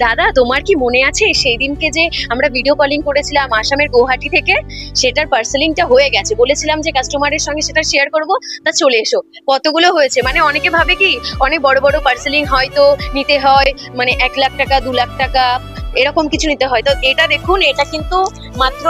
দাদা, তোমার কি মনে আছে সেই দিনকে যে আমরা ভিডিও কলিং করেছিলাম আসামের গুয়াহাটি থেকে? সেটার পার্সেলিংটা হয়ে গেছে, বলেছিলাম যে কাস্টমারের সঙ্গে সেটা শেয়ার করব, তা চলে এসো। কতগুলো হয়েছে, মানে অনেকে ভাবে কি অনেক বড় বড় পার্সেলিং হয়তো নিতে হয়, মানে 1 লাখ টাকা 2 লাখ টাকা এরকম কিছু নিতে হয়। তো এটা দেখুন, এটা কিন্তু মাত্র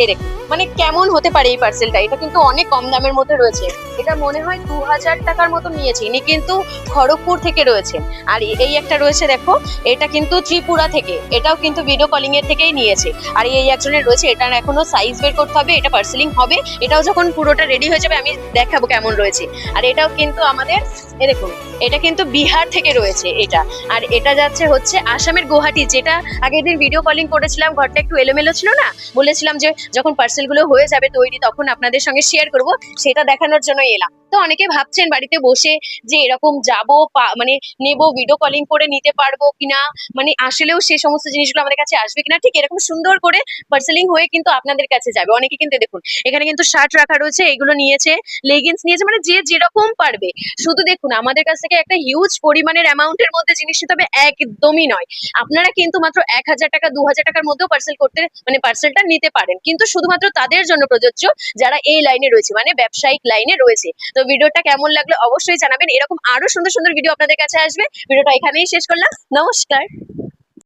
এরকম, মানে কেমন হতে পারে এই পার্সেলটা? এটা কিন্তু অনেক কম দামের মধ্যে রয়েছে। এটা মনে হয় 2000 টাকার মতো নিয়েছে। ইনি কিন্তু খড়গপুর থেকে রয়েছে। আর এই একটা রয়েছে দেখো, এটা কিন্তু ত্রিপুরা থেকে, এটাও কিন্তু ভিডিও কলিং এর থেকেই নিয়েছে। আর এই একজনের রয়েছে, এটার এখনো সাইজ বের করতে হবে, এটা পার্সেলিং হবে, এটাও যখন পুরোটা রেডি হয়ে যাবে আমি দেখাবো কেমন রয়েছে। আর এটাও কিন্তু আমাদের দেখুন, এটা কিন্তু বিহার থেকে রয়েছে এটা। আর এটা যাচ্ছে হচ্ছে আসামের গুয়াহাটি, যেটা আগের দিন ভিডিও কলিং করেছিলাম, ঘরটা একটু এলোমেলো ছিল না, বলেছিলাম যে যখন পার্সেল গুলো হয়ে যাবে তৈরি তখন আপনাদের সঙ্গে শেয়ার করব, সেটা দেখানোর জন্য এলাম। তো অনেকে ভাবছেন বাড়িতে বসে যে এরকম যাবো মানে নেব, ভিডিও কলিং করে নিতে পারবো কিনা, মানে আসলেও সেই সমস্ত জিনিসগুলো আমাদের কাছে আসবে কিনা। ঠিক এরকম সুন্দর করে পার্সেলিং হয়ে কিন্তু আপনাদের কাছে যাবে। অনেকে কিন্তু দেখুন এখানে কিন্তু শার্ট রাখা রয়েছে, এগুলো নিয়েছে, লেগিংস নিয়েছে, মানে যে যেরকম পারবে। শুধু দেখুন আমাদের কাছ থেকে একটা হিউজ পরিমাণের অ্যামাউন্টের মধ্যে জিনিস নিতে হবে একদমই নয়। আপনারা কিন্তু মাত্র 1000 টাকা 2000 টাকার মধ্যেও পার্সেল করতে, মানে পার্সেলটা নিতে পারেন, কিন্তু শুধুমাত্র তাদের জন্য প্রযোজ্য যারা এই লাইনে রয়েছে, মানে ব্যবসায়িক লাইনে রয়েছে। তো ভিডিওটা কেমন লাগলো অবশ্যই জানাবেন। এরকম আরো সুন্দর সুন্দর ভিডিও আপনাদের কাছে আসবে। ভিডিওটা এখানেই শেষ করলাম, নমস্কার।